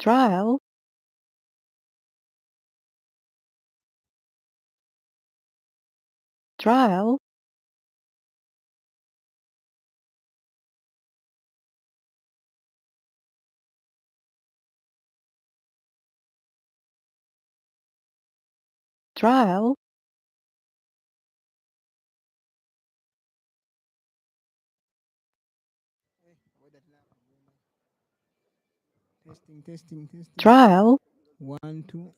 trial, trial, trial, Testing. trial, 1, 2.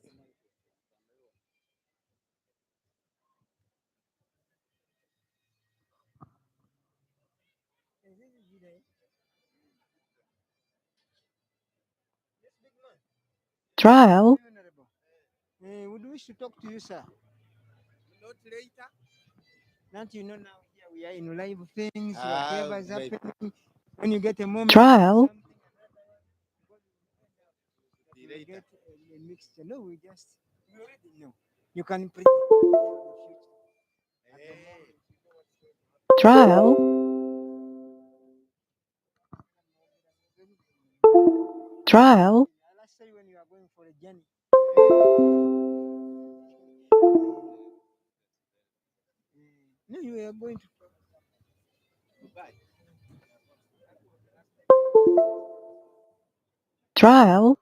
trial, Honorable. Would wish to talk to you, sir. Not later. Not you know now here we are in live things, whatever is happening. When you get a moment, trial, something you will get a mixture. No, we already know. You can predict the future. At the moment, you know what's going to happen. trial, trial, Last time when you are going for a journey. No, you are going to trial,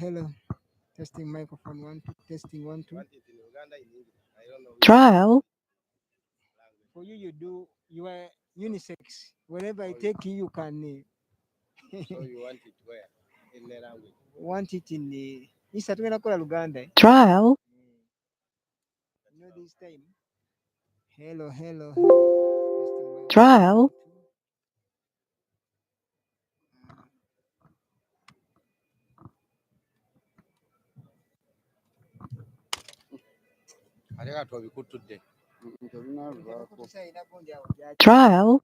hello. Testing microphone 1, 2, testing 1, 2. trial, For you, you do you are unisex. Wherever I take you, you can So you want it where? In the language. want it in the. Isa tuenda kola Luganda. trial, You know this time. Hello. Testing microphone trial, 1, 2. Ate kati obikuttudde. Tebinavaako. trial,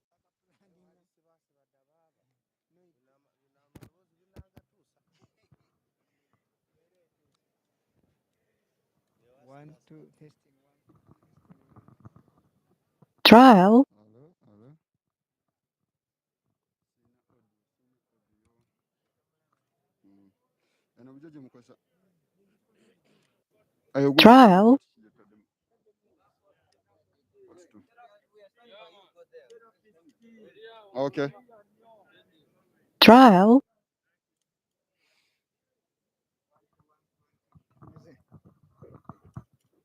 One, two, testing 1. trial, Hello. Eno bujo gye mukozesa. Ayo gwe. trial, Okay. trial,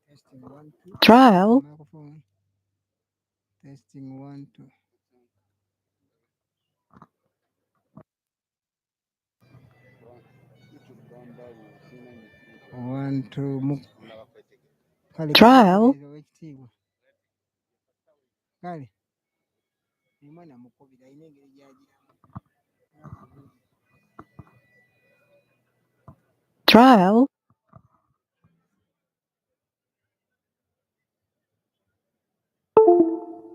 Testing 1, 2. trial, Microphone. Testing 1, 2. 1, 2. Kale trial, owekitiibwa. Kale omwana mukubira alina engeri gy'agiramu. trial,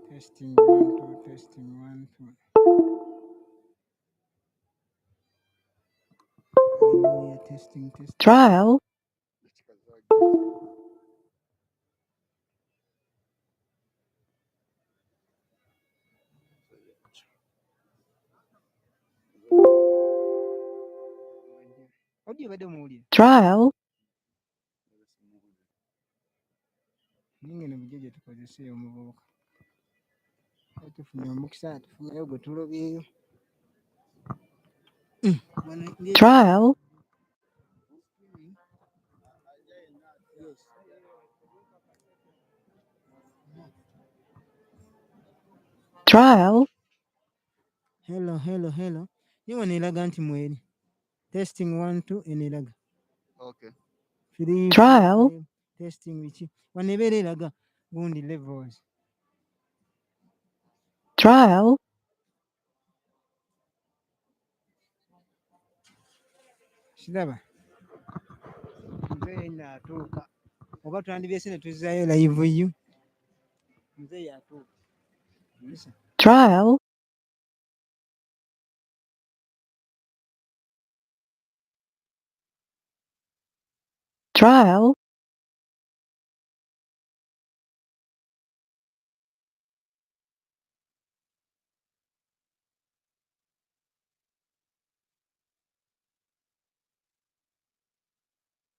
Testing 1, 2. Testing 1, 2. Hallelujah. Testing. trial, Audio badde muwulira. trial, Ningene bujjo gye tukozesa eyo omuvubuka. Tufunye omukisa tufunyeyo gwe tulobyeyo. trial, trial, Hello. Ye wano eraga nti mweri. Testing 1, 2 eno eraga. Okay. 3, trial, 4, 5. Testing biki. Wano ebeera eraga gundi levels. trial, Kiraba. Nze naatuuka. Oba twandibyese ne tuzzaayo live you. Nze yatuuka. trial, trial,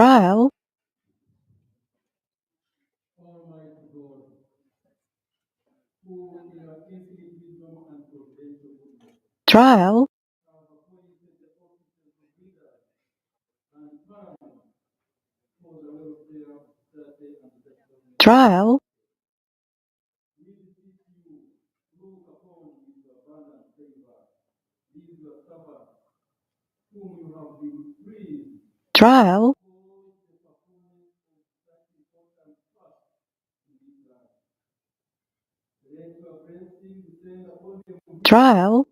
trial, trial, trial, trial, trial, trial,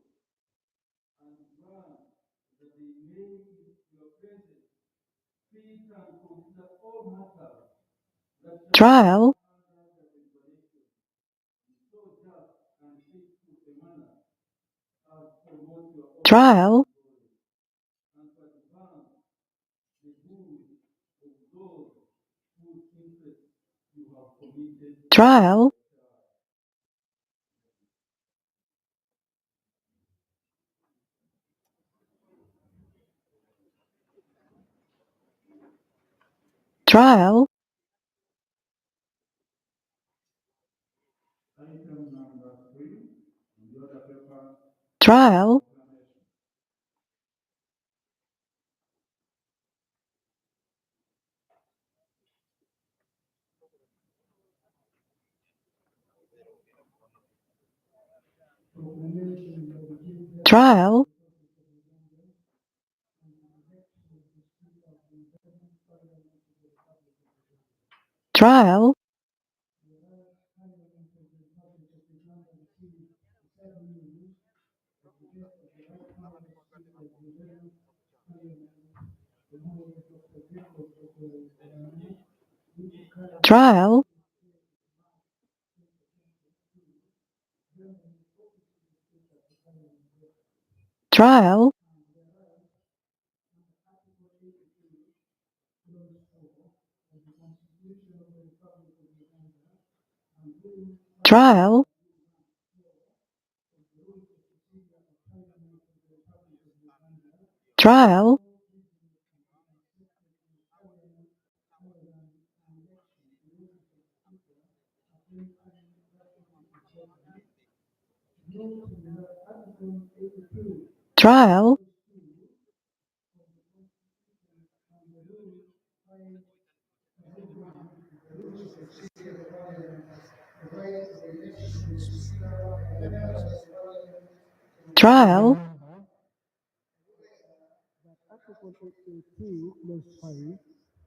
trial, trial, trial, trial, trial, trial, trial, trial, trial, trial, trial, trial, Article 82, Clause 5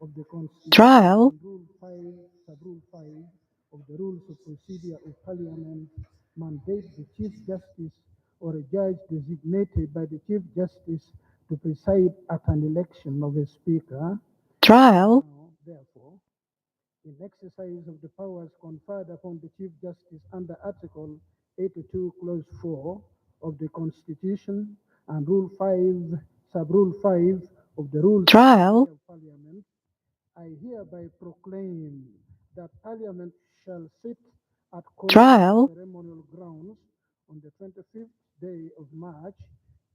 of the Constitution, trial, and Rule 5, Sub-Rule 5 of the Rules of Procedure of Parliament mandate the Chief Justice or a judge designated by the Chief Justice to preside at an election of a Speaker. trial, Now, therefore, in exercise of the powers conferred upon the Chief Justice under Article 82, Clause 4 of the Constitution and Rule 5, Sub-Rule 5 of the Rules trial, of Parliament, I hereby proclaim that Parliament shall sit at trial, ceremonial grounds on the 25th day of March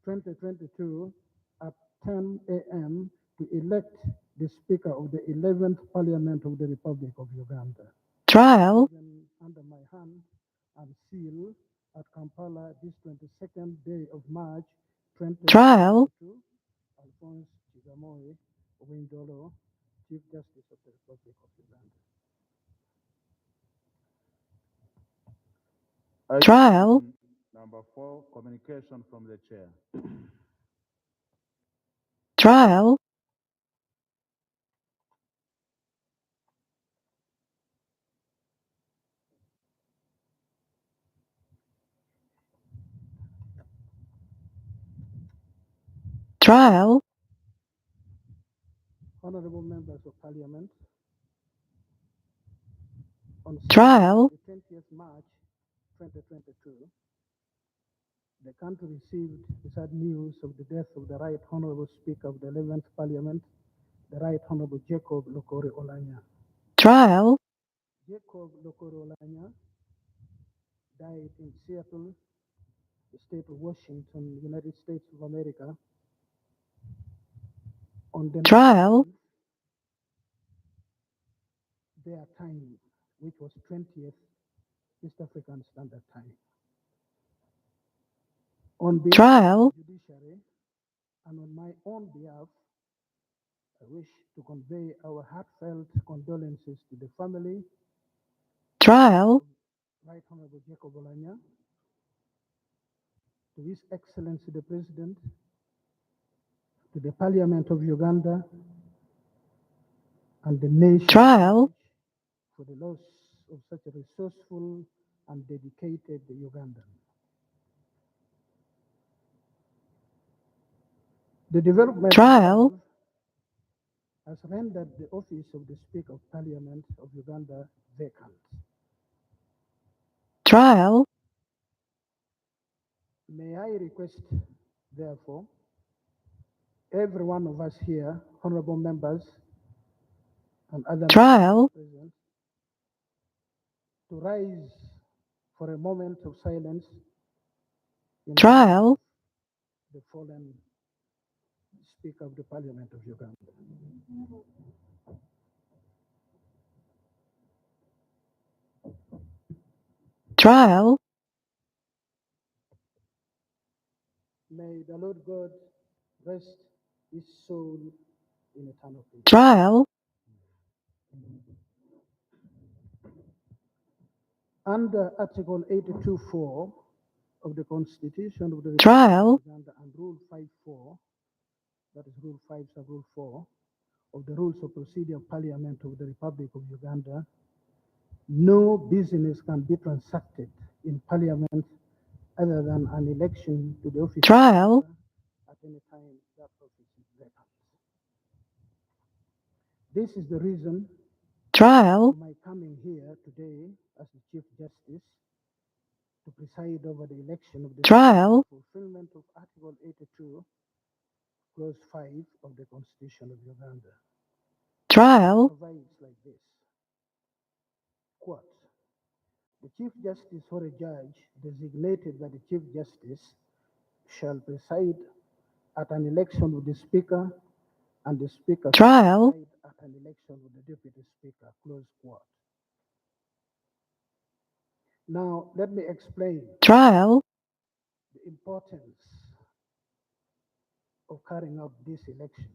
2022 at 10 a.m. to elect the Speaker of the 11th Parliament of the Republic of Uganda. trial, Given under my hand and seal at Kampala this 22nd day of March trial, 2022, Alphonse Chigamoy Windolo, Chief Justice of the Republic of Uganda. trial, Item number 4, communication from the chair. trial, trial, Honorable members of Parliament, on trial, Saturday, the 20th March 2022, the country received the sad news of the death of the Right Honorable Speaker of the 11th Parliament, the Right Honorable Jacob Lokore Olanya. trial, Jacob Lokore Olanya died in Seattle, the state of Washington, United States of America, on the trial, their time, which was 20th East African Standard Time. On behalf trial, of the judiciary and on my own behalf, I wish to convey our heartfelt condolences to the family trial, of Right Honorable Jacob Olanya, to His Excellency the President, to the Parliament of Uganda, and the nation trial, for the loss of such a resourceful and dedicated Ugandan. The development trial, above has rendered the office of the Speaker of Parliament of Uganda vacant. trial, May I request, therefore, every one of us here, honorable members and other trial, present, to rise for a moment of silence in honor trial, of the fallen Speaker of the Parliament of Uganda. trial, May the Lord God rest his soul in eternal peace. trial, Under Article 82.4 of the Constitution of the Republic trial, of Uganda and Rule 5.4, that is Rule 5 sub Rule 4, of the Rules of Procedure of Parliament of the Republic of Uganda, no business can be transacted in Parliament other than an election to the office trial, of Speaker at any time that office is vacant. This is the reason trial, for my coming here today as the Chief Justice to preside over the election of the trial, fulfillment of Article 82, Clause 5 of the Constitution of Uganda. trial, Provides like this. Quote, the Chief Justice or a judge designated by the Chief Justice shall preside at an election with the Speaker, and the Speaker shall trial, preside at an election with the Deputy Speaker. Close quote. Now, let me explain trial, the importance of carrying out this election.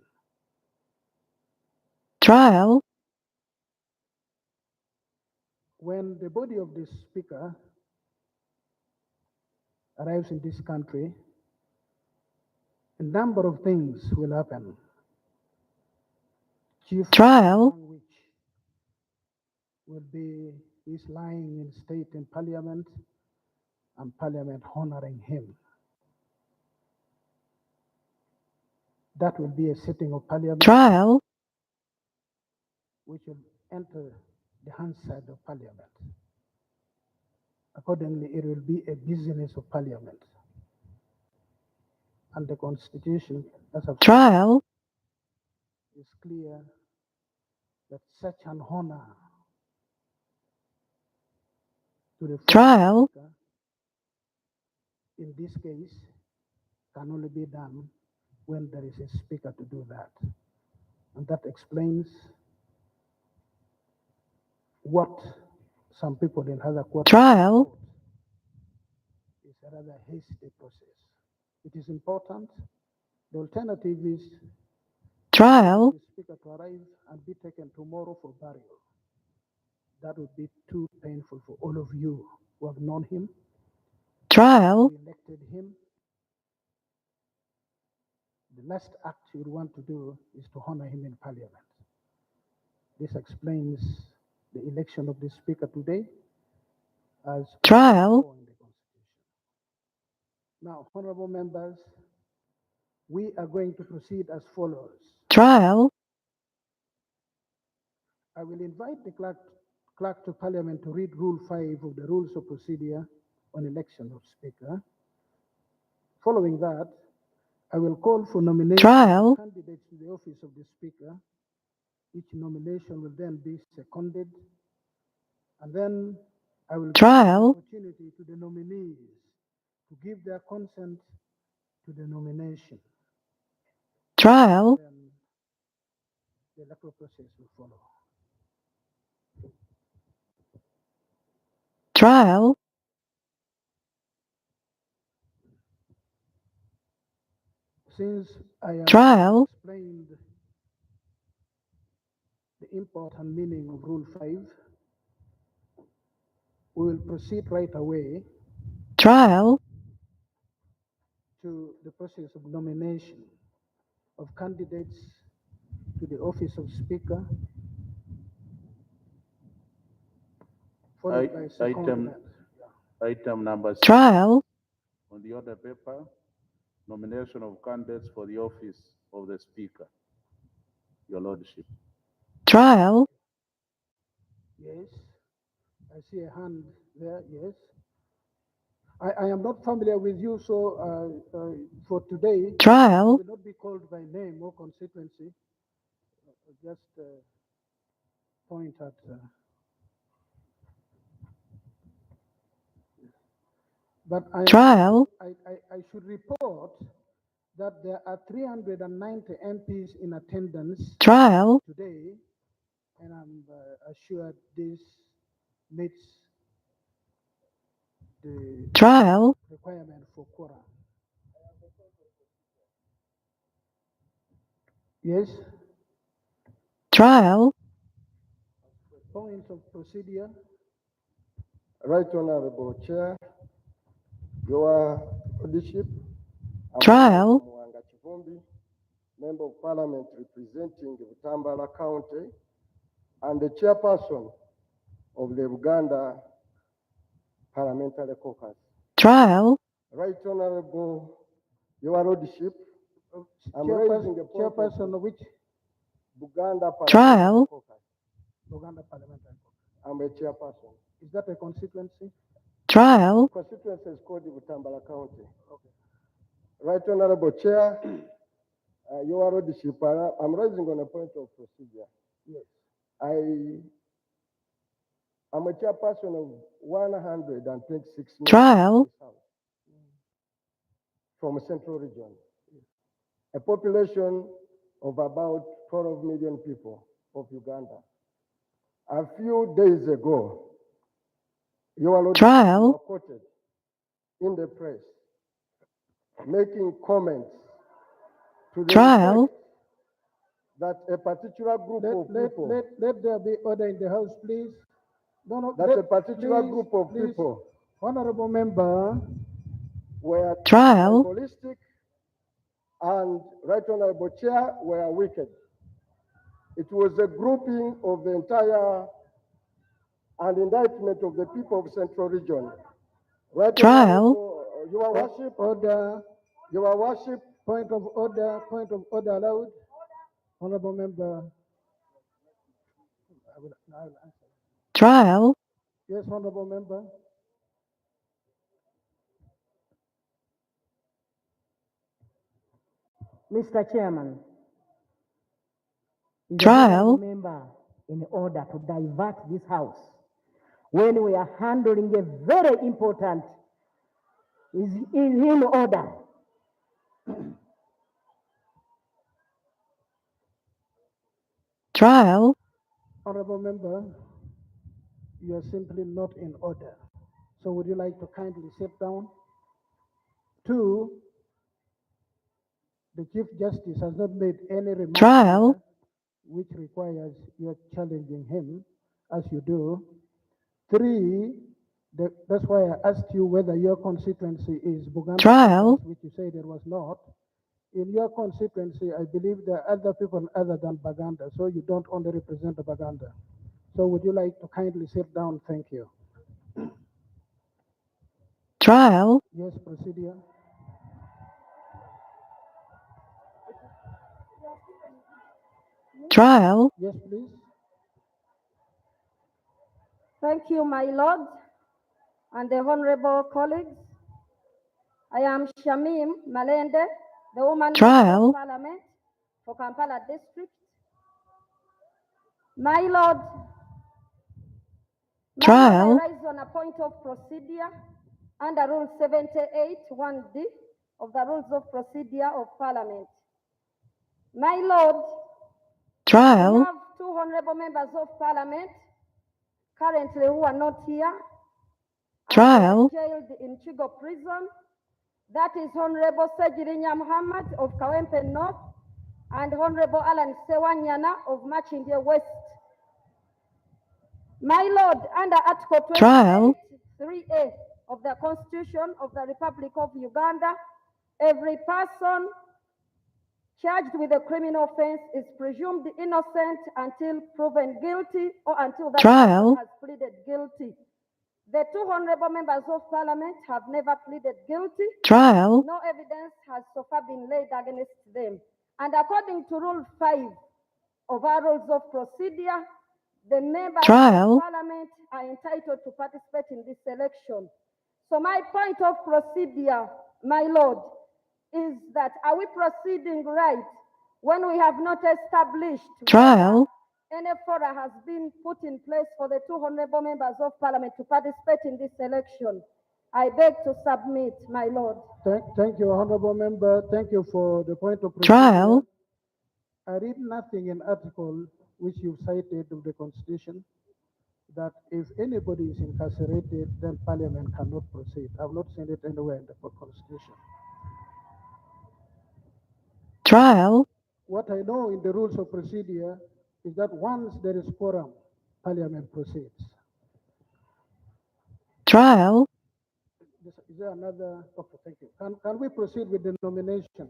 trial, When the body of the Speaker arrives in this country, a number of things will happen. Chief trial, among which will be his lying in state in Parliament and Parliament honoring him. That will be a sitting of Parliament trial, which will enter the Hansard of Parliament. Accordingly, it will be a business of Parliament. And the Constitution, as I've said, trial, is clear that such an honor to the trial, Speaker, in this case, can only be done when there is a Speaker to do that. And that explains what some people in other quarters trial, thought is a rather hasty process. It is important. The alternative is trial, the Speaker to arrive and be taken tomorrow for burial. That would be too painful for all of you who have known him, trial, who elected him. The last act you want to do is to honor him in Parliament. This explains the election of the Speaker today as trial, in the Constitution. Now, honorable members, we are going to proceed as follows. trial, I will invite the clerk to Parliament to read Rule 5 of the Rules of Procedure on election of Speaker. Following that, I will call for nomination trial, of candidates to the office of the Speaker. Each nomination will then be seconded, and then I will give trial, the opportunity to the nominees to give their consent to the nomination. trial, Then the electoral process will follow. trial, Since I have trial, explained the import and meaning of Rule 5, we will proceed right away trial, to the process of nomination of candidates to the office of Speaker, followed by secondment. Item number 6 trial, on the order paper, nomination of candidates for the office of the Speaker. Your Lordship. trial, Yes, I see a hand there, yes. I am not familiar with you, so for today, I trial, will not be called by name or constituency. Just point at. But trial, I should report that there are 390 MPs in attendance trial, today, and I'm assured this meets the trial, requirement for quorum. Yes, trial, points of procedure. Right Honorable Chair, Your Lordship, trial, Mwanga Chivumbi, Member of Parliament representing Butambala County, and the chairperson of the Uganda Parliamentary Caucus. trial, Right Honorable Your Lordship, I'm raising a point Chairperson of which? Uganda Parliamentary trial, Caucus. Uganda Parliamentary Caucus. I'm a chairperson. Is that a constituency? trial, Constituency is called Butambala County. Okay. Right Honorable Chair, Your Lordship, I'm raising on a point of procedure. Yes. I'm a chairperson of 126 trial, members from Central Region, a population of about 12 million people of Uganda. A few days ago, Your Lordship trial, were quoted in the press making comments to the trial, effect that a particular group of people, Let there be order in the House, please. No, that a particular group of please, people Honorable Member, were trial, tribalistic and Right Honorable Chair were wicked. It was a grouping of the entire and indictment of the people of Central Region. Right trial, Honorable, Your Worship, order, Your Worship, point of order allowed. Honorable Member, I will answer. trial, Yes, Honorable Member. Mr. Chairman, is the trial, honorable member in order to divert this house when we are handling a very important, is in order. trial, Honorable Member, you are simply not in order. So would you like to kindly sit down? Two, the Chief Justice has not made any remarks trial, here which requires your challenging him, as you do. Three, that's why I asked you whether your constituency is Buganda, trial, which you said it was not. In your constituency, I believe there are other people other than Baganda, so you don't only represent the Baganda. So would you like to kindly sit down? Thank you. trial, Yes, procedure. trial, Yes, please. Thank you, my Lord, and the honorable colleagues. I am Shamim Malende, the woman member trial, of Parliament for Kampala District. My Lord, I trial, rise on a point of procedure under Rule 78, 1D of the Rules of Procedure of Parliament. My Lord, we trial, have two honorable members of Parliament currently who are not here. Trial. jailed in Chigo Prison. That is Honorable Sajirinya Muhammad of Kawempe North and Honorable Alan Sewanyana of Machindie West. My Lord, under Article 28, Trial. 3A of the Constitution of the Republic of Uganda, every person charged with a criminal offense is presumed innocent until proven guilty or until that Trial. person has pleaded guilty. The two honorable members of parliament have never pleaded guilty. Trial. No evidence has so far been laid against them. And according to Rule 5 of our rules of procedure, the members Trial. of parliament are entitled to participate in this election. So my point of procedure, my lord, is that are we proceeding right when we have not established Trial. whether any fora has been put in place for the two honorable members of parliament to participate in this election? I beg to submit, my lord. Thank you, honorable member. Thank you for the point of procedure. Trial. I read nothing in article which you cited of the Constitution that if anybody is incarcerated, then Parliament cannot proceed. I've not seen it anywhere in the Constitution. Trial. What I know in the rules of procedure is that once there is quorum, Parliament proceeds. Trial. Is there another? Okay, thank you. Can we proceed with the nominations?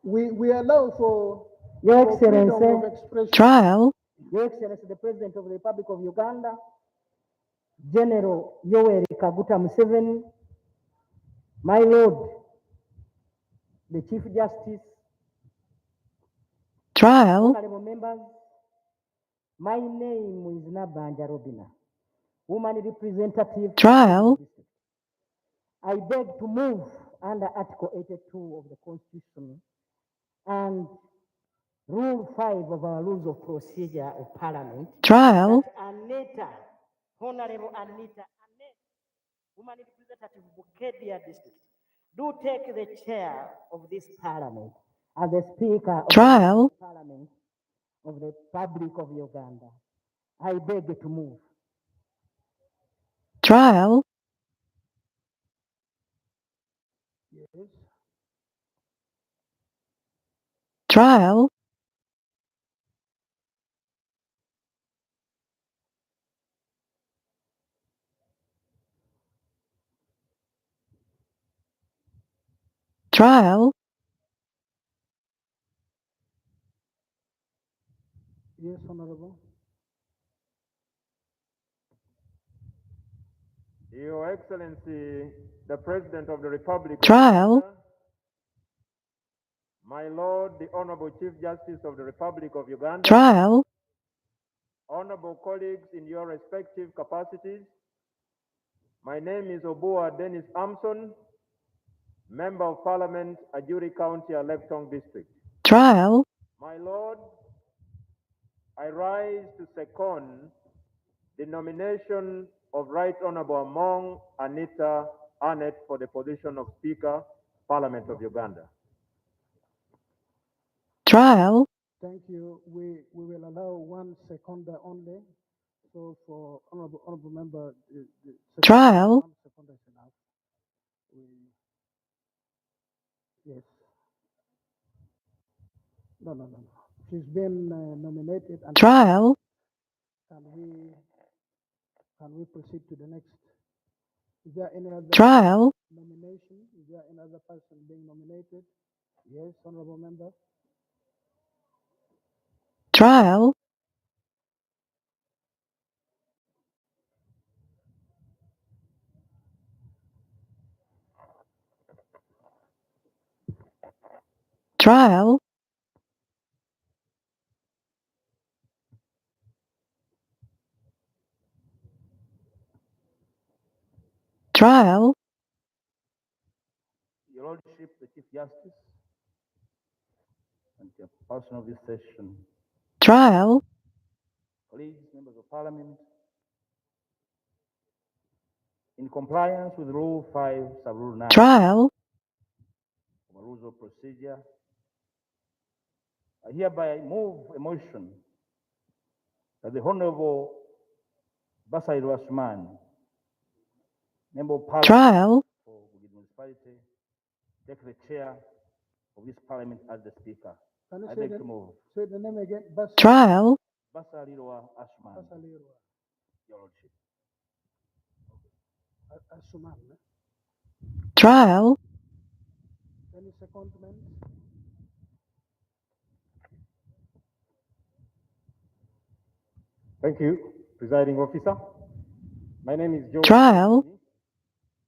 We allow for Your freedom Excellency. of expression. Trial. Your Excellency, the President of the Republic of Uganda, General Yoweri Kaguta Museveni, my Lord, the Chief Justice, Trial. honorable members, my name is Nabanja Robina, woman representative. Trial. I beg to move under Article 82 of the Constitution and Rule 5 of our Rules of Procedure of Parliament. Trial. That Anita, Honorable Anita, woman representative Bukedia District, do take the chair of this Parliament as the Speaker of Trial. the Parliament of the Republic of Uganda. I beg to move. Trial. Yes. Trial. Trial. Yes, honorable. Your Excellency, the President of the Republic of Trial. Uganda, my Lord, the Honorable Chief Justice of the Republic of Uganda, Trial. honorable colleagues in your respective capacities, my name is Obua Dennis Amson, Member of Parliament, Ajuri County, Electon District. Trial. My Lord, I rise to second the nomination of Right Honorable Among Anita Annette for the position of Speaker, Parliament of Uganda. Trial. Thank you. We will allow 1 seconder only. So for honorable member, the Trial. 1 second is enough. Yes. No. She's been nominated. And Trial. Can we proceed to the next? Is there any other Trial. nomination? Is there another person being nominated? Yes, honorable member. Trial. Trial. Trial. Your Lordship, the Chief Justice, and the person of this session, Trial. colleagues, members of Parliament, in compliance with Rule 5, Sub-Rule 9 Trial. of the Rules of Procedure, I hereby move a motion that the Honorable Basai Rashman, Member of Parliament trial, for Bukit Municipality, take the chair of this Parliament as the Speaker. Can you I say beg the, to move. say the name again? Basa. trial, Basalirwa Ashman, Basalirwa. Your Lordship. Asuman. trial, Any secondment? Thank you, Presiding Officer. My name is Joe. trial,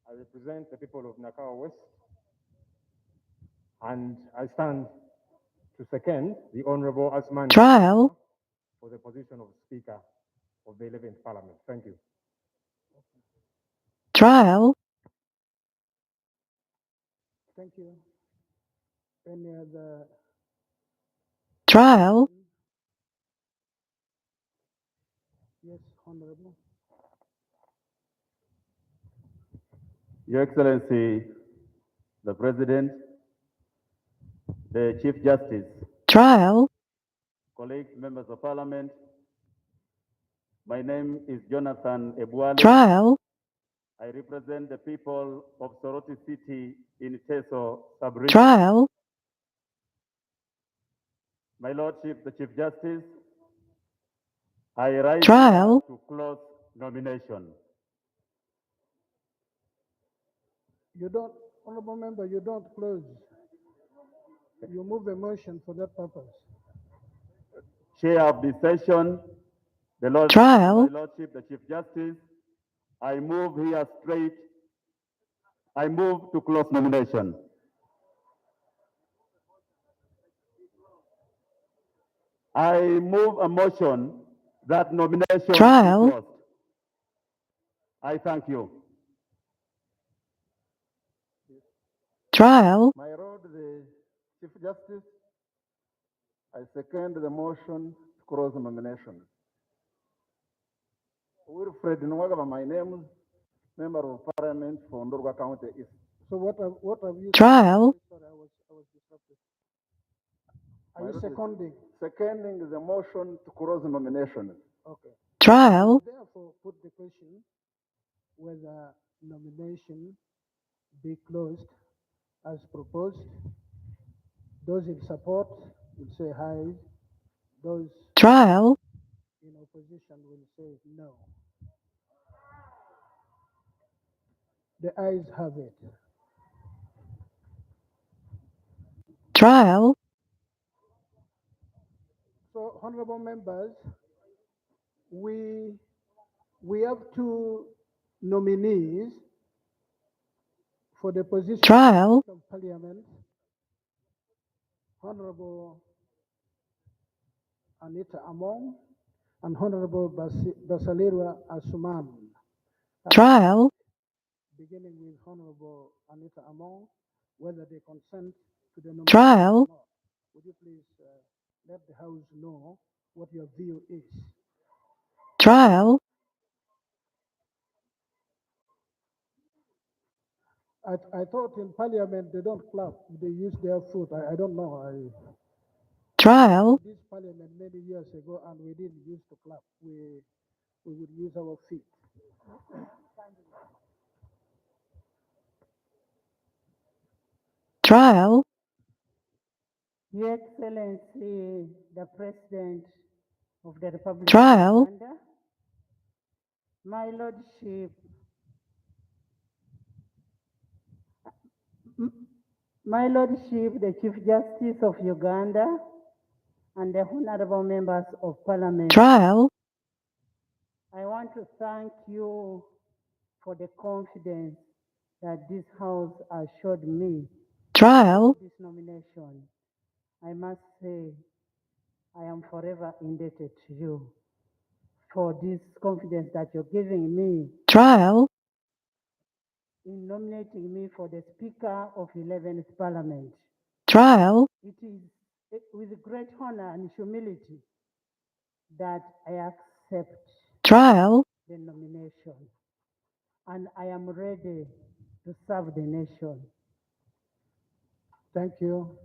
I represent the people of Nakawa West, and I stand to second the Honorable Asman trial, for the position of Speaker of the 11th Parliament. Thank you. trial, Thank you. Any other? trial, Yes, Honorable. Your Excellency, the President, the Chief Justice, trial, colleagues, members of Parliament, my name is Jonathan Ebuale. trial, I represent the people of Soroti City in Teso sub-region. trial, My Lordship, the Chief Justice, I rise trial, to close nomination. You don't, Honorable Member, you don't close. You move a motion for that purpose. Chair of this session, trial, my Lordship, the Chief Justice, I move here straight. I move to close nomination. I move a motion that nomination trial, be closed. I thank you. trial, My lord, the Chief Justice, I second the motion to close the nomination. Wilfred Nwagaba, my name, Member of Parliament for Ndorwa County East. So what have you? trial, Sorry, I was disrupted. Are you seconding? Seconding the motion to close the nomination. Okay. trial, Therefore, put the question whether nomination be closed as proposed. Those in support will say aye. Those trial, in opposition will say no. The ayes have it. trial, So, honorable members, we have two nominees for the position trial, of Parliament. Honorable Anita Among and Honorable Basalirwa Asuman. trial, Beginning with Honorable Anita Among, whether they consent to the nomination trial, or not. Would you please let the House know what your view is? trial, I thought in Parliament they don't clap, they use their foot. I don't know. trial, This Parliament many years ago, and we didn't use to clap. We would use our feet. trial, Your Excellency, the President of the Republic trial, of Uganda, my Lordship, my Lordship, the Chief Justice of Uganda, and the honorable members of Parliament, trial, I want to thank you for the confidence that this House has showed me trial, this nomination. I must say, I am forever indebted to you for this confidence that you're giving me trial, in nominating me for the Speaker of 11th Parliament. trial, It is with great honor and humility that I accept trial, the nomination, and I am ready to serve the nation. Thank you.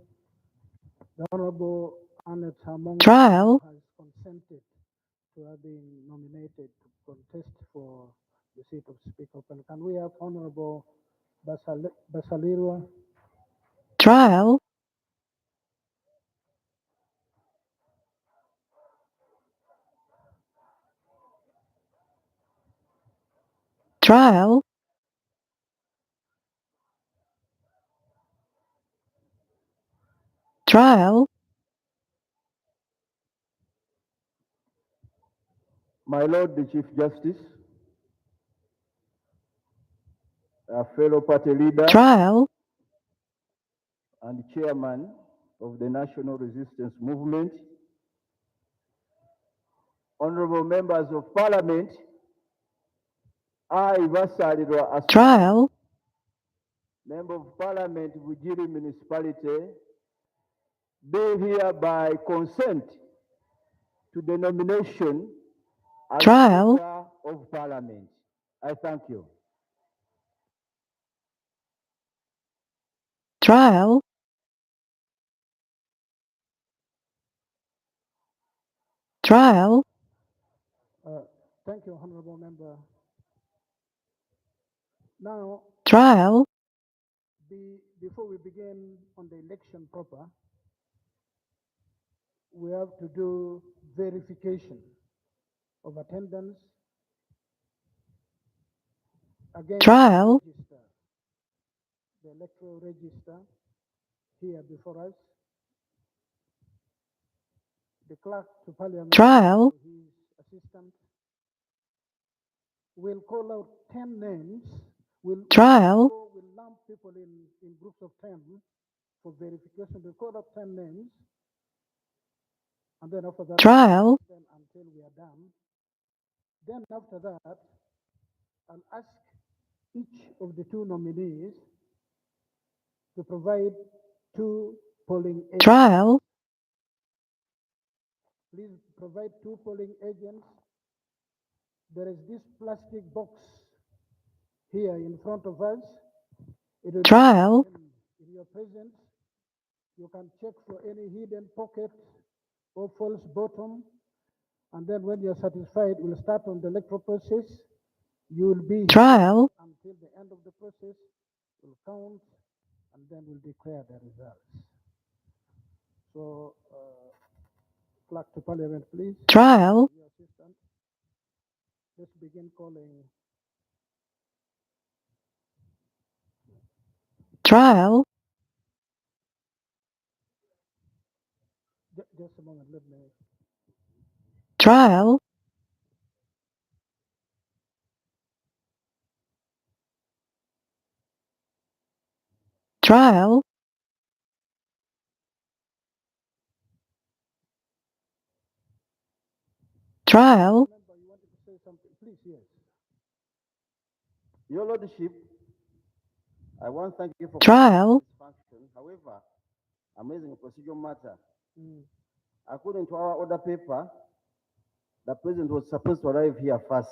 The Honorable Anita Among trial, has consented to who are being nominated to contest for the seat of Speaker. Can we have Honorable Basalirwa? Trial. Trial. Trial. My Lord the Chief Justice, a fellow party leader Trial. and chairman of the National Resistance Movement, honorable members of Parliament, I, Vasalirwa Asman, Trial. Member of Parliament, Vujiri Municipality, do hereby consent to the nomination as Trial. Speaker of Parliament. I thank you. Trial. Trial. Thank you, Honorable Member. Now, Trial. before we begin on the election proper, we have to do verification of attendance against Trial. the register, the electoral register here before us. The clerk to Parliament, Trial. his assistant, will call out 10 names. Trial. We'll lump people in groups of 10 for verification. We'll call out 10 names. And then after that, Trial. until we are done. Then after that, I'll ask each of the two nominees to provide 2 polling agents. Trial. Please provide 2 polling agents. There is this plastic box here in front of us. It will Trial. be in your presence. You can check for any hidden pocket or false bottom. And then when you're satisfied, we'll start on the electoral process. You will be Trial. until the end of the process. We'll count and then we'll declare the results. So, clerk to Parliament, please. Trial. Your assistant. Let's begin calling. Trial. Just a moment, let me. Trial. Trial. Trial. Remember, you wanted to say something, please, yes. Your Lordship, I want to thank you for Trial. this function. However, I'm raising a procedural matter. Mm. According to our order paper, the president was supposed to arrive here first,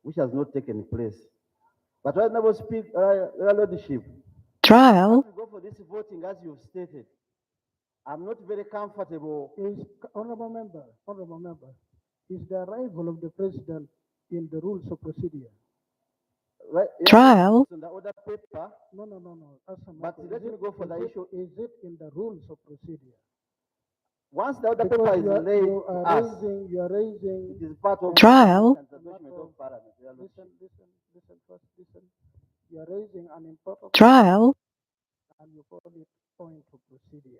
which has not taken place. But right now, Your Lordship, Trial. as we go for this voting, as you've stated, I'm not very comfortable. Honorable member, is the arrival of the president in the rules of procedure? Right, Trial. on the order paper. No. But let me go for the issue. Is it in the rules of procedure? Once the order paper is laid to us, you are raising. it is part of Trial. the judgment of Parliament. Listen first, listen. You are raising an important Trial. and you call it point of procedure.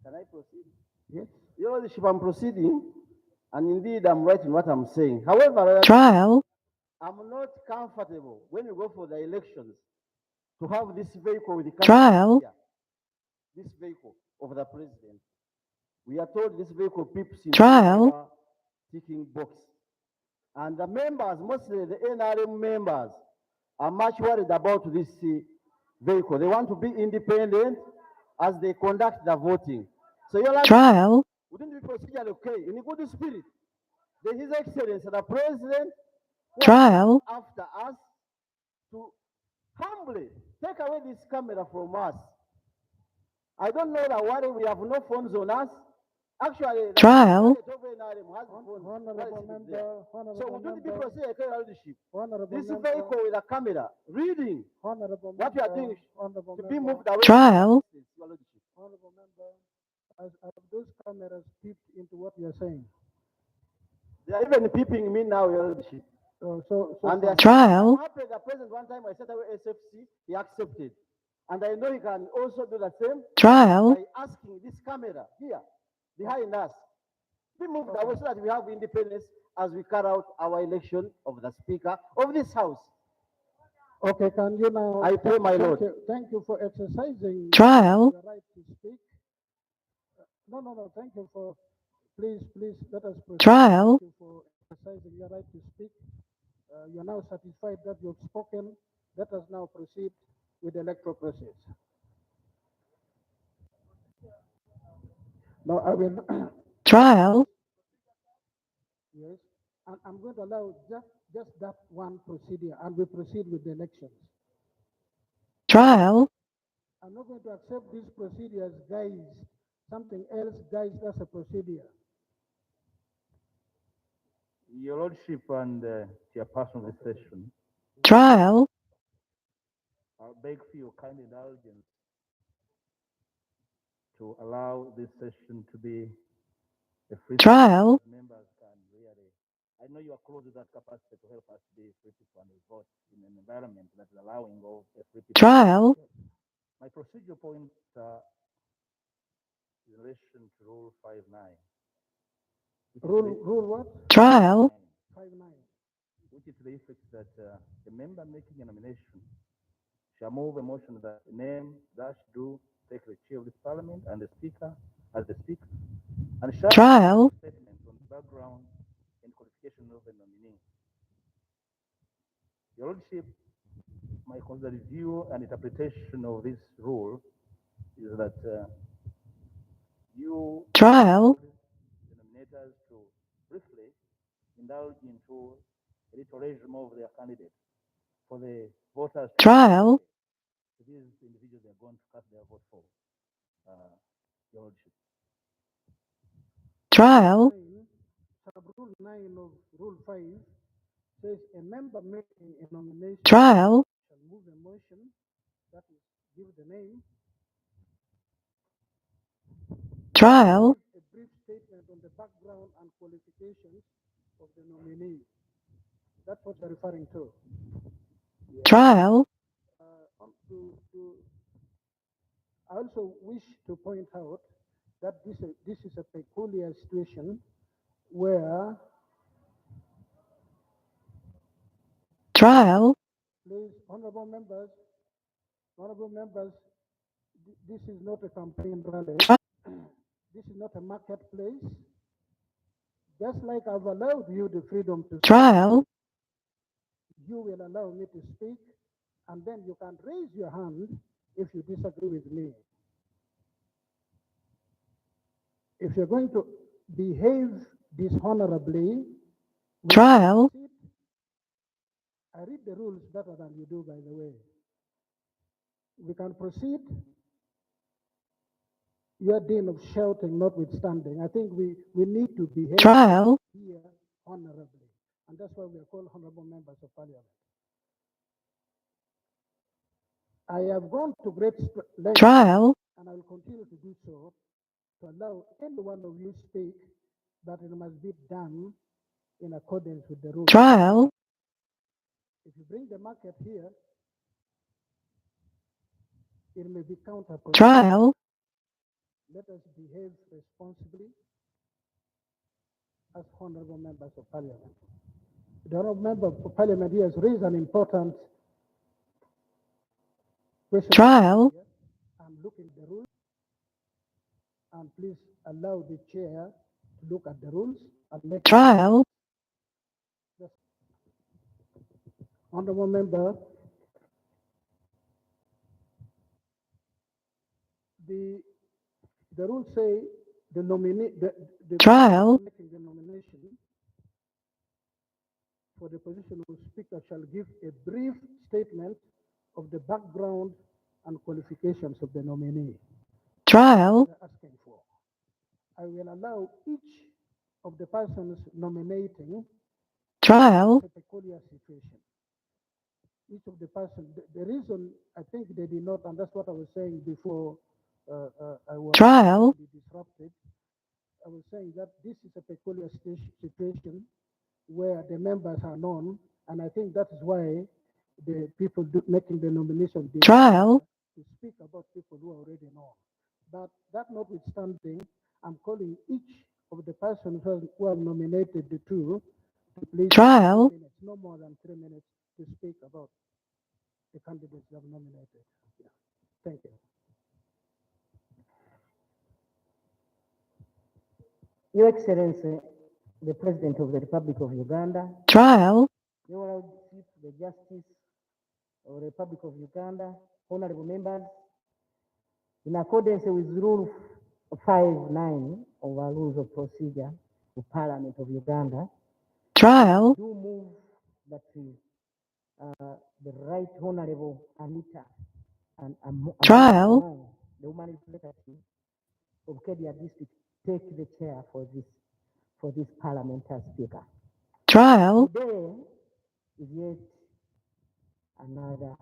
Can I proceed? Yes. Your Lordship, I'm proceeding, and indeed I'm writing what I'm saying. However, Trial. I'm not comfortable when you go for the elections to have this vehicle with the Trial. here. This vehicle of the president. We are told this vehicle peeps in Trial. our ticking box. And the members, mostly the NRM members, are much worried about this vehicle. They want to be independent as they conduct the voting. So you're like, Trial. wouldn't it be procedure okay? In a good spirit, His Excellency, the President, who Trial. has after us to humbly take away this camera from us. I don't know that worry, we have no phones on us. Actually, Trial. has Honorable member, honorable So would you be member, proceed a leadership? honorable This member, vehicle with a camera reading honorable what you are member, doing honorable to member, be moved away. Trial. Your Lordship. honorable member, as those cameras peeped into what you're saying. They are even peeping me now, Your Lordship. So And they are Trial. I'm happy the president one time I set away SFC, he accepted. And I know he can also do the same Trial. by asking this camera here behind us be moved away so that we have independence as we carry out our election of the speaker of this house. Okay, can you now? I pray, my Lord. Thank you for exercising Trial. your right to speak. No. Thank you for. Please, let us proceed. Trial. Thank you for exercising your right to speak. You're now satisfied that you've spoken. Let us now proceed with the electoral process. Now I will. Trial. Yes, and I'm going to allow just that one procedure, and we proceed with the elections. Trial. I'm not going to accept this procedure as guys. Something else, guys, that's a procedure. Your Lordship and Chairperson of the session, Trial. I beg for your kind indulgence to allow this session to be a free Trial. session. Members can really, I know you are close to that capacity to help us be free people and vote in an environment that is allowing of a free people. Trial. My procedure point in relation to Rule 5.9. Rule what? Trial. 5.9. Which is to the effect that a member making a nomination shall move a motion that the name dash do take the chair of this parliament and the speaker as the speaker, and shall Trial. statements on the background and qualification of the nominee. Your Lordship, my considered view and interpretation of this rule is that you Trial. the nominators to briefly indulge into editorialism of their candidate for the voters to Trial. these individuals they are going to cast their vote for. Your Lordship. Trial. Sub-rule 9 of Rule 5 says a member making a nomination Trial. shall move a motion that is give the name, Trial. give a brief statement on the background and qualifications of the nominee. That's what you're referring to. Trial. I also wish to point out that this is a peculiar situation where, Trial. please, honorable members, this is not a campaign rally. This is not a marketplace. Just like I've allowed you the freedom to speak, Trial. you will allow me to speak, and then you can raise your hand if you disagree with me. If you're going to behave dishonorably, Trial. I read the rules better than you do, by the way. We can proceed. Your din of shouting notwithstanding, I think we need to behave Trial. here honorably. And that's why we are called honorable members of parliament. I have gone to great lengths, Trial. and I will continue to do so, to allow any one of you speak, but it must be done in accordance with the rules. Trial. If you bring the market here, it may be counterproductive. Trial. Let us behave responsibly as honorable members of parliament. The honorable member of parliament here has raised an important question. Trial. I'm looking at the rules, and please allow the chair to look at the rules and make Trial. it. Honorable member, the rules say the nominee, the Trial. making the nomination for the position of speaker shall give a brief statement of the background and qualifications of the nominee. Trial. That's what we're asking for. I will allow each of the persons nominating trial, a peculiar situation. Each of the person, the reason I think they did not, and that's what I was saying before I was trial, disrupted. I was saying that this is a peculiar situation where the members are known, and I think that is why the people making the nomination trial, to speak about people who are already known. But that notwithstanding, I'm calling each of the persons who are nominated to please trial, 3 minutes, no more than 3 minutes to speak about the candidates that are nominated. Yeah. Thank you. Your Excellency, the President of the Republic of Uganda, trial, Your Lordship, the Justice of the Republic of Uganda, honorable members, in accordance with Rule 5(9) of our Rules of Procedure of Parliament of Uganda, trial, do move that the Right Honorable Anita and trial, Among, the woman representative of Kedia District, take the chair for this Parliament as Speaker. trial, Today is yet another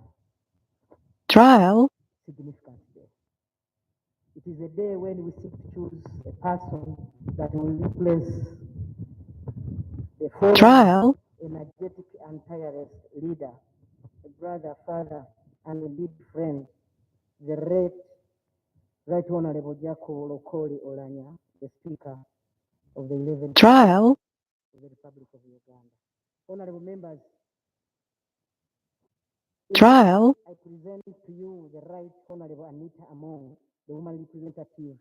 trial, significant day. It is a day when we seek to choose a person that will replace the former trial, energetic and tireless leader, a brother, father, and indeed friend, the Right Honorable Jacob Lokoli Olanya, the Speaker of the 11th trial, of the Republic of Uganda. Honorable members, trial, I present to you the Right Honorable Anita Among, the woman representative,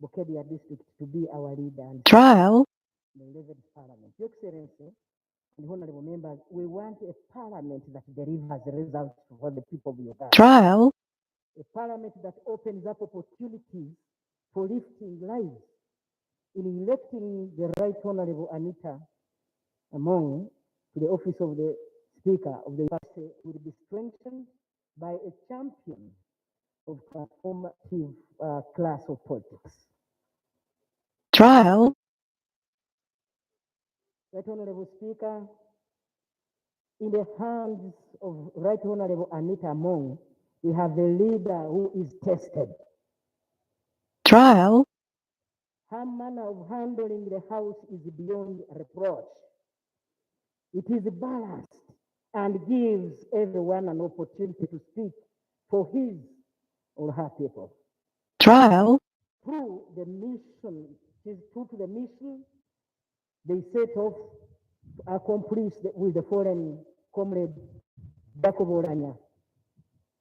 Bukedia District, to be our leader and trial, the 11th Parliament. Your Excellency and honorable members, we want a Parliament that delivers results for the people of Uganda. trial, A Parliament that opens up opportunities for lifting lives. In electing the Right Honorable Anita Among to the office of the Speaker of the University will be strengthened by a champion of transformative class of politics. trial, Right Honorable Speaker, in the hands of Right Honorable Anita Among, we have a leader who is tested. trial, Her manner of handling the House is beyond reproach. It is balanced and gives everyone an opportunity to speak for his or her people. trial, Through the mission, it is true to the mission they set off to accomplish with the foreign comrade Jacob Oranya.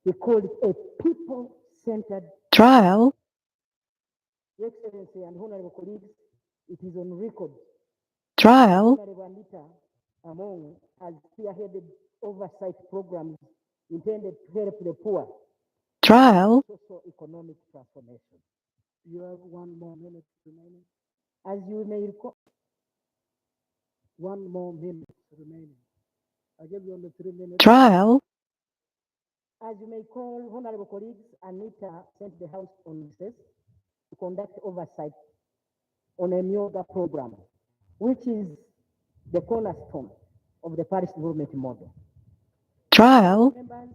They call it a people-centered. trial, Your Excellency and honorable colleagues, it is on record. trial, Honorable Anita Among has spearheaded oversight programs intended to help the poor. trial, Socio-economic transformation. You have 1 more minute remaining. As you may recall, 1 more minute remaining. I give you only 3 minutes. trial, as you may call, honorable colleagues, Anita sent the House on recess to conduct oversight on a MIOGA program, which is the cornerstone of the parish development model. trial, Members,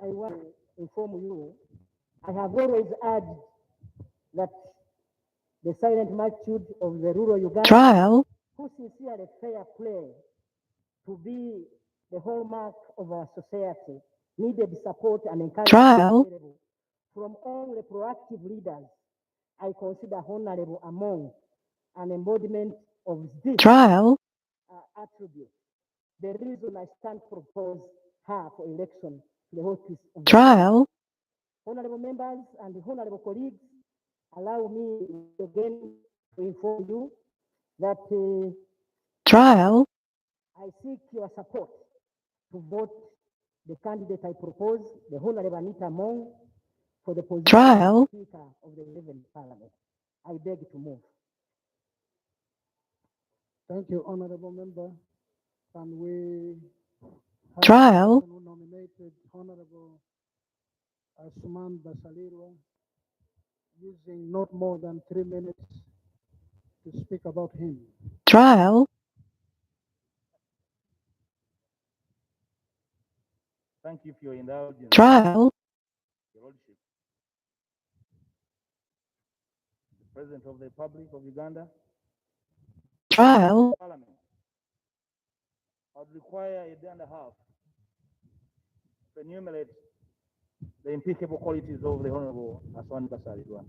I want to inform you, I have always urged that the silent multitude of the rural Uganda, trial, who sincerely fair play to be the hallmark of our society, needed support and encouragement trial, available from all the proactive leaders. I consider honorable among an embodiment of this trial, attribute. The reason I stand to propose her for election to the office of the trial, honorable members and honorable colleagues, allow me again to inform you that trial, I seek your support to vote the candidate I propose, the Honorable Anita Among, for the position trial, of Speaker of the 11th Parliament. I beg to move. Thank you, honorable member. Can we have trial, the person who nominated Honorable Asuman Basalirwa using not more than 3 minutes to speak about him. trial, Thank you for your indulgence, trial, Your Lordship. The President of the Republic of Uganda, trial, Parliament, I would require a day and a half to enumerate the impeccable qualities of the Honorable Aswani Basalirwa.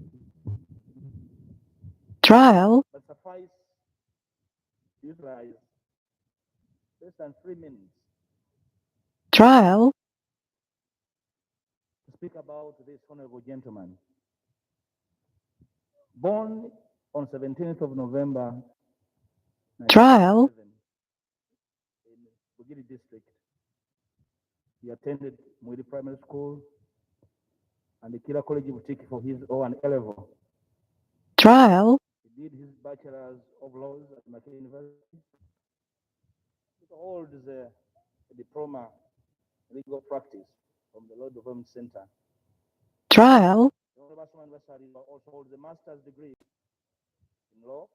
trial, But suffice to utilize less than 3 minutes trial, to speak about this honorable gentleman. Born on 17th of November trial, 1997 in Bugiri district, he attended Mwiri Primary School and the Kira College Boutique for his O and A level. trial, He did his Bachelor's of Laws at Makerere University. He holds a diploma in legal practice from the Law Development Center. trial, The Honorable Aswani Basalirwa also holds a master's degree in law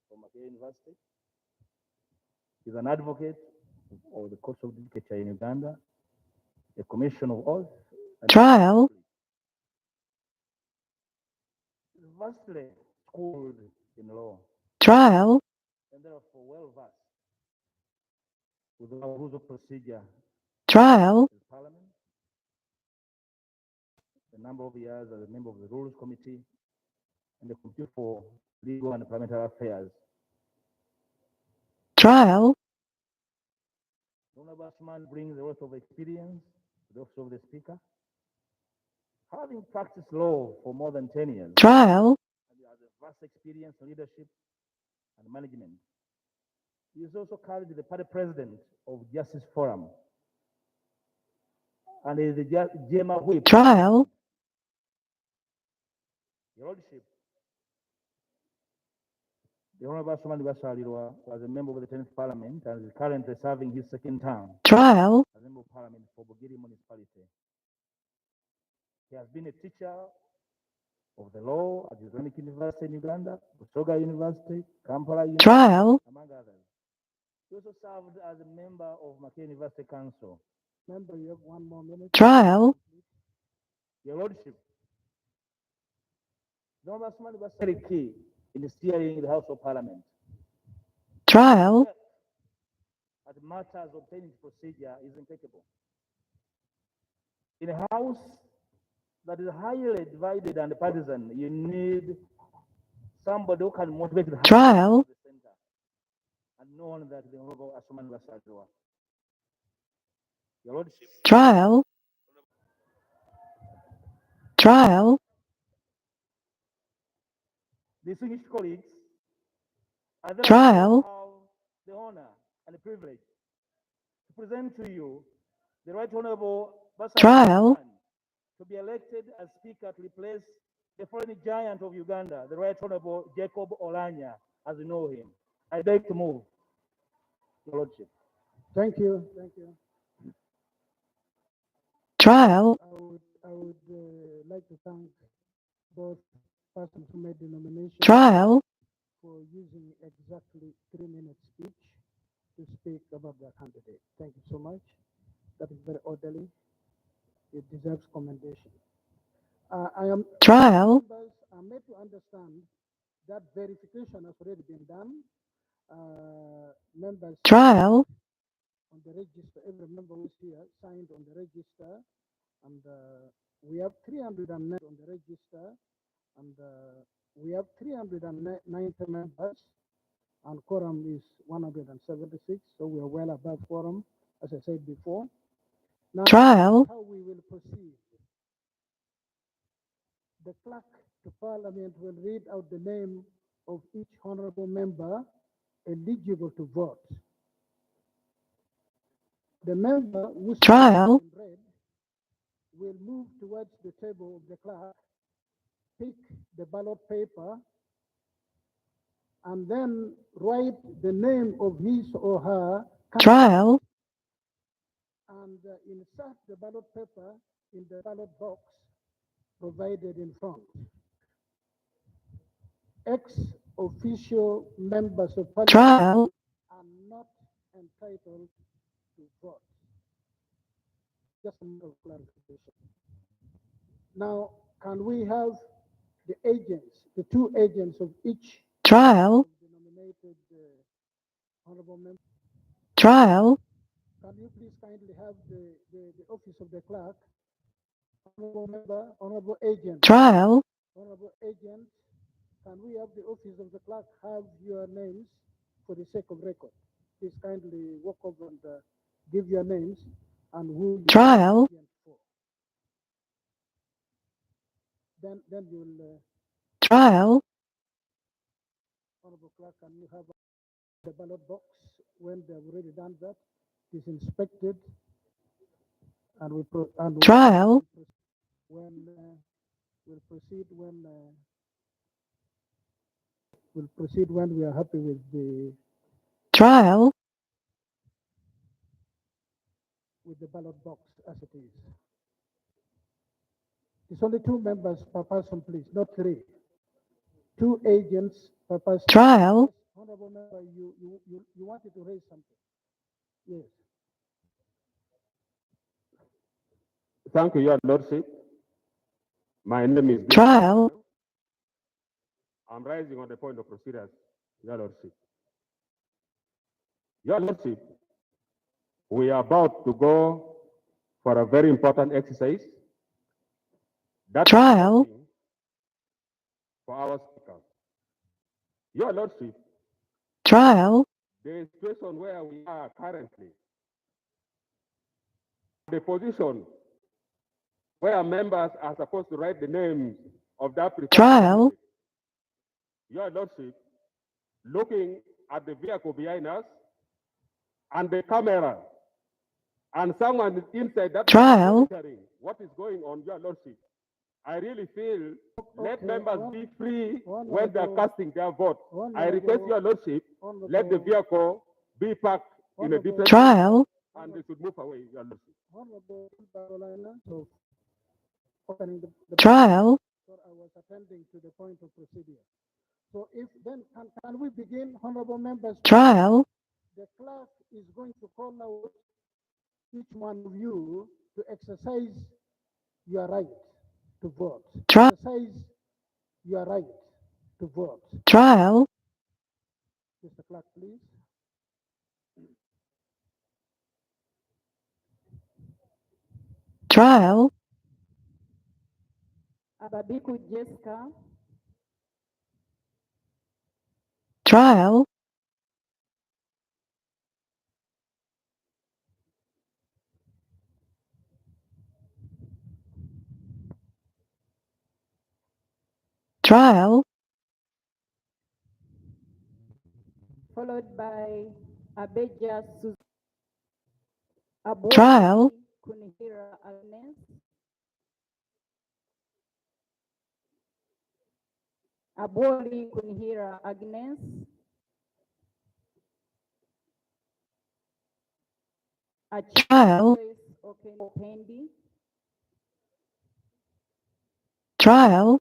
from Makerere University. He's an advocate of the course of judicature in Uganda, a commission of oath, and trial, he's vastly schooled in law, trial, and therefore well versed with the rules of procedure trial, in Parliament, a number of years as a member of the Rules Committee and the Committee for Legal and Parliamentary Affairs. trial, The Honorable Asman brings a wealth of experience to the office of the Speaker. Having practiced law for more than 10 years, trial, and he has a vast experience in leadership and management. He is also currently the party president of Justice Forum and is the GMA whip. trial, Your Lordship, the Honorable Asman Basalirwa was a member of the 10th Parliament and is currently serving his second term trial, as a member of Parliament for Bugiri Municipality. He has been a teacher of the law at Islamic University in Uganda, Busoga University, Kampala University, trial, among others. He also served as a member of Makerere University Council. Member, you have 1 more minute. trial, Your Lordship, the Honorable Asman was very key in steering the House of Parliament. trial, At matters obtaining procedure is impeccable. In a house that is highly divided and partisan, you need somebody who can motivate the House trial, to the center, and no one that the Honorable Asman Basalirwa. Your Lordship, trial, trial, distinguished colleagues, I therefore trial, have the honor and the privilege to present to you the Right Honorable Basalirwa trial, to be elected as Speaker to replace the foreign giant of Uganda, the Right Honorable Jacob Olanya, as you know him. I beg to move, Your Lordship. Thank you. Thank you. trial, I would like to thank both persons who made the nomination trial, for using exactly 3 minutes each to speak about their candidate. Thank you so much. That is very orderly. It deserves commendation. I am trial, members are made to understand that verification has already been done. Members trial, on the register, every member who is here signed on the register, and we have 309 on the register, and we have 390 members, and quorum is 176, so we are well above quorum, as I said before. Now, trial, how we will proceed. The clerk to Parliament will read out the name of each honorable member eligible to vote. The member whose name trial, has been read will move towards the table of the clerk, pick the ballot paper, and then write the name of his or her candidate trial, and insert the ballot paper in the ballot box provided in front. ex-official members of Parliament trial, are not entitled to vote. Just a matter of clarification. Now, can we have the agents, the two agents of each trial, denominated honorable member? trial, Can you please kindly have the office of the clerk, honorable member, honorable agent, trial, honorable agent, can we have the office of the clerk have your names for the sake of record? Please kindly walk over and give your names and who you trial, are agent for. Then you'll, trial, honorable clerk, can you have the ballot box when they've already done that? It is inspected and trial, when we'll proceed when we'll proceed when we are happy with the trial, ballot box as it is. It's only 2 members per person, please, not 3. 2 agents per person. trial, Honorable member, you wanted to raise something. Yes. Thank you, Your Lordship. My name is trial, I'm rising on the point of procedures, Your Lordship. Your Lordship, we are about to go for a very important exercise. That is trial, voting for our speaker. Your Lordship, trial, the situation where we are currently, the position where members are supposed to write the names of that preferred trial, candidate. Your Lordship, looking at the vehicle behind us and the camera and someone inside that trial, monitoring what is going on, Your Lordship, I really feel let Okay, members be free when they are honorable- casting their vote. I request honorable- Your Lordship, let the honorable- vehicle be parked in a honorable- different trial, and they should move away, Your Lordship. Honorable Barolina, so opening the trial, so I was attending to the point of procedure. So if then can we begin, honorable members? trial, The clerk is going to call out each one of you to exercise your right to vote. Exercise your right to vote. trial, Mr. Clerk, please. trial, Ababiku Jessica, trial, trial, followed by Abeja Susan, Aboli trial, Kunihira Agnes, Aboli Kunihira Agnes, trial, Opendi, trial,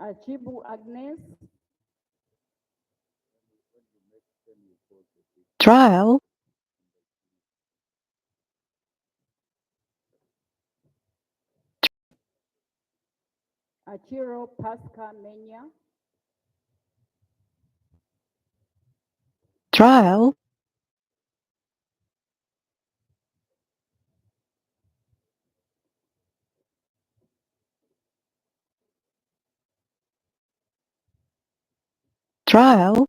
Achibu Agnes, trial, Achiro Pasca Menya, trial, trial,